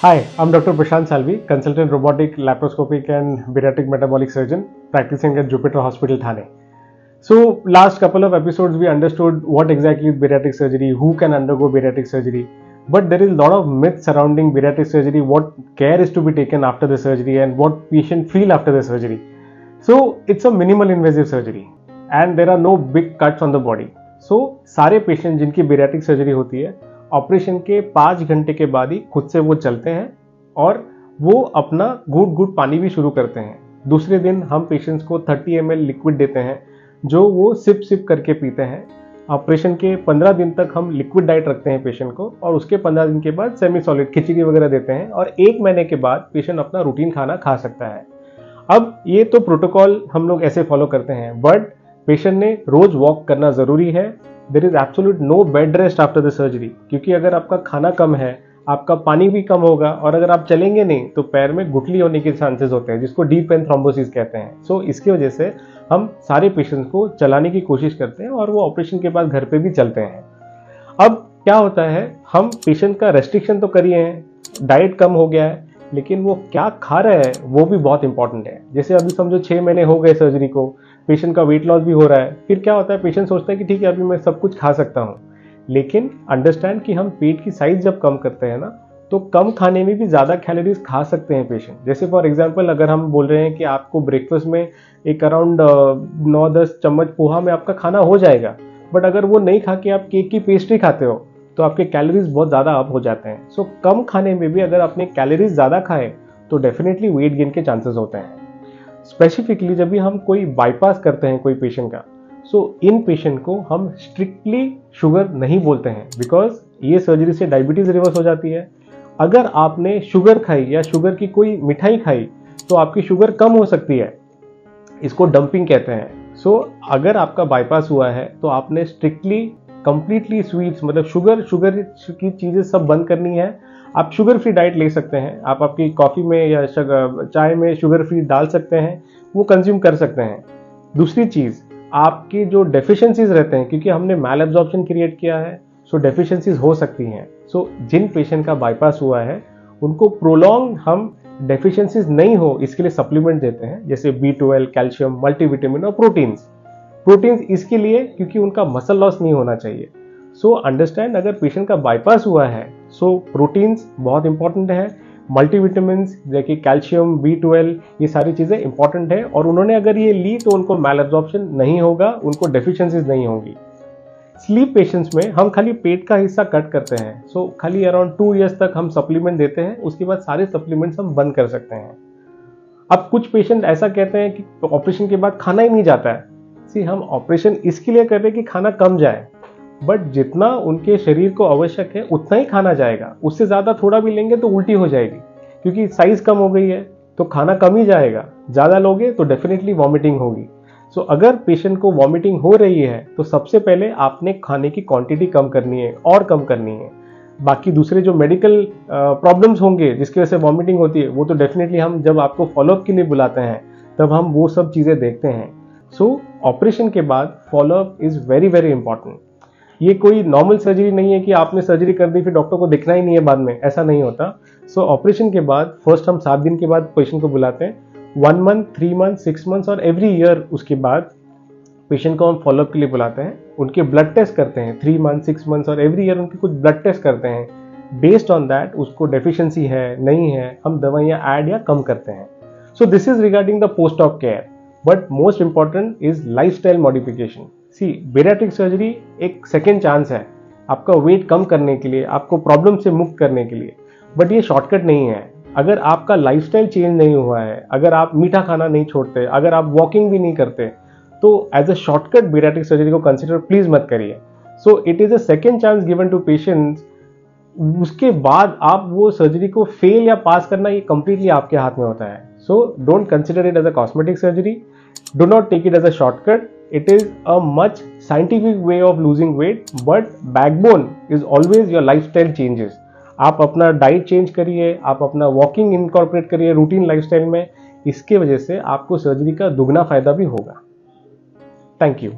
Hi, I'm Dr. Prashant Salvi, consultant robotic, laparoscopic and bariatric metabolic surgeon practicing at Jupiter Hospital, Thane. So, last couple of episodes we understood what exactly is bariatric surgery, who can undergo bariatric surgery, but there is a lot of myths surrounding bariatric surgery, what care is to be taken after the surgery and what patient feel after the surgery. So, it's a minimal invasive surgery and there are no big cuts on the body. So, सारे patient जिनकी bariatric surgery होती है operation के 5 घंटे के बाद ही खुद से वो चलते हैं और वो अपना घूट घूट पानी भी शुरू करते हैं। दूसरे दिन हम पेशेंट्स को 30 ml लिक्विड देते हैं जो वो सिप सिप करके पीते हैं। ऑपरेशन के 15 दिन तक हम लिक्विड डाइट रखते हैं पेशेंट को और उसके 15 दिन के बाद सेमी सॉलिड खिचड़ी वगैरह देते हैं और 1 महीने के बाद पेशेंट अपना रूटीन खाना खा सकता है। अब ये तो प्रोटोकॉल हम लोग ऐसे फॉलो करते हैं, बट पेशेंट ने रोज वॉक करना जरूरी है। There is absolute no bed rest after the surgery, क्योंकि अगर आपका खाना कम है, आपका पानी भी कम होगा और अगर आप चलेंगे नहीं तो पैर में गुठली होने के चांसेस होते हैं, जिसको डीप वेन थ्रोम्बोसिस कहते हैं। सो इसकी वजह से हम सारे पेशेंट्स को चलाने की कोशिश करते हैं और वो ऑपरेशन के बाद घर पे भी चलते हैं। अब क्या होता है, हम पेशेंट का रेस्ट्रिक्शन तो करिए हैं, डाइट कम हो गया है, लेकिन वो क्या खा रहे हैं वो भी बहुत इंपॉर्टेंट है। जैसे अभी समझो 6 महीने हो गए सर्जरी को, पेशेंट का वेट लॉस भी हो रहा है, फिर क्या होता है, पेशेंट सोचता है कि ठीक है अभी मैं सब कुछ खा सकता हूँ, लेकिन अंडरस्टैंड कि हम पेट की साइज जब कम करते हैं ना, तो कम खाने में भी ज़्यादा कैलोरीज खा सकते हैं पेशेंट। जैसे फॉर एग्जांपल अगर हम बोल रहे हैं कि आपको ब्रेकफास्ट में एक अराउंड 9-10 चम्मच पोहा में आपका खाना हो जाएगा, बट अगर वो नहीं खा के आप केक की पेस्ट्री खाते हो तो आपके कैलोरीज बहुत ज़्यादा अप हो जाते हैं। सो कम खाने में भी अगर आपने कैलोरीज ज़्यादा खाए तो डेफिनेटली वेट गेन के चांसेस होते हैं। स्पेसिफिकली जब भी हम कोई बाईपास करते हैं कोई पेशेंट का, सो इन पेशेंट को हम स्ट्रिक्टली शुगर नहीं बोलते हैं, बिकॉज ये सर्जरी से डायबिटीज रिवर्स हो जाती है। अगर आपने शुगर खाई या शुगर की कोई मिठाई खाई तो आपकी शुगर कम हो सकती है, इसको डंपिंग कहते हैं। सो अगर आपका बाईपास हुआ है तो आपने स्ट्रिक्टली कंप्लीटली स्वीट्स मतलब शुगर की चीज़ें सब बंद करनी है। आप शुगर फ्री डाइट ले सकते हैं, आप आपकी कॉफ़ी में या चाय में शुगर फ्री डाल सकते हैं, वो कंज्यूम कर सकते हैं। दूसरी चीज़, आपके जो डेफिशिएंसीज रहते हैं, क्योंकि हमने मैल एब्जॉर्प्शन क्रिएट किया है, सो डेफिशिएंसीज हो सकती हैं। सो जिन पेशेंट का बाईपास हुआ है उनको प्रोलॉन्ग हम डेफिशिएंसीज नहीं हो इसके लिए सप्लीमेंट देते हैं, जैसे B12, कैल्शियम, मल्टीविटामिन और प्रोटीन्स इसके लिए क्योंकि उनका मसल लॉस नहीं होना चाहिए। सो अंडरस्टैंड, अगर पेशेंट का बाईपास हुआ है सो प्रोटीन्स बहुत इंपॉर्टेंट है, मल्टीविटामिन्स जैसे कैल्शियम, B12, ये सारी चीज़ें इंपॉर्टेंट है और उन्होंने अगर ये ली तो उनको मैल एब्जॉर्प्शन नहीं होगा, उनको डेफिशिएंसीज नहीं होंगी। स्लीप पेशेंट्स में हम खाली पेट का हिस्सा कट करते हैं, सो खाली अराउंड 2 ईयर्स तक हम सप्लीमेंट देते हैं, उसके बाद सारे सप्लीमेंट्स हम बंद कर सकते हैं। अब कुछ पेशेंट ऐसा कहते हैं कि ऑपरेशन के बाद खाना ही नहीं जाता है। हम ऑपरेशन इसके लिए कर रहे हैं कि खाना कम जाए, बट जितना उनके शरीर को आवश्यक है उतना ही खाना जाएगा। उससे ज़्यादा थोड़ा भी लेंगे तो उल्टी हो जाएगी, क्योंकि साइज कम हो गई है तो खाना कम ही जाएगा। ज़्यादा लोगे तो डेफिनेटली वॉमिटिंग होगी। सो अगर पेशेंट को वॉमिटिंग हो रही है तो सबसे पहले आपने खाने की क्वांटिटी कम करनी है और कम करनी है। बाकी दूसरे जो मेडिकल प्रॉब्लम्स होंगे जिसकी वजह से वॉमिटिंग होती है, वो तो डेफिनेटली हम जब आपको फॉलोअप के लिए बुलाते हैं तब हम वो सब चीज़ें देखते हैं। सो ऑपरेशन के बाद follow up is very very important. ये कोई नॉर्मल सर्जरी नहीं है कि आपने सर्जरी कर दी फिर डॉक्टर को दिखना ही नहीं है बाद में, ऐसा नहीं होता। सो ऑपरेशन के बाद फर्स्ट हम 7 दिन के बाद पेशेंट को बुलाते हैं, 1 मंथ, 3 मंथ, 6 मंथ्स और एवरी ईयर उसके बाद पेशेंट को हम फॉलोअप के लिए बुलाते हैं। उनके ब्लड टेस्ट करते हैं 3 मंथ, 6 मंथ्स और एवरी ईयर उनके कुछ ब्लड टेस्ट करते हैं। बेस्ड ऑन दैट उसको डेफिशिएंसी है नहीं है, हम दवाइयाँ ऐड या कम करते हैं। So this is regarding the post op care, but most important is lifestyle modification. Bariatric surgery एक सेकेंड चांस है आपका वेट कम करने के लिए, आपको प्रॉब्लम से मुक्त करने के लिए, बट ये शॉर्टकट नहीं है। अगर आपका लाइफस्टाइल चेंज नहीं हुआ है, अगर आप मीठा खाना नहीं छोड़ते, अगर आप वॉकिंग भी नहीं करते, तो as a shortcut bariatric surgery को कंसिडर प्लीज मत करिए। So it is a second chance given to patients. उसके बाद आप वो सर्जरी को फेल या पास करना ये कंप्लीटली आपके हाथ में होता है। So don't consider it as a cosmetic surgery, do not take it as a shortcut. It is a much scientific way of losing weight, but backbone is always your lifestyle changes. आप अपना diet change करिए, आप अपना walking incorporate करिए routine lifestyle में, इसके वजह से आपको सर्जरी का दुगना फायदा भी होगा। Thank you.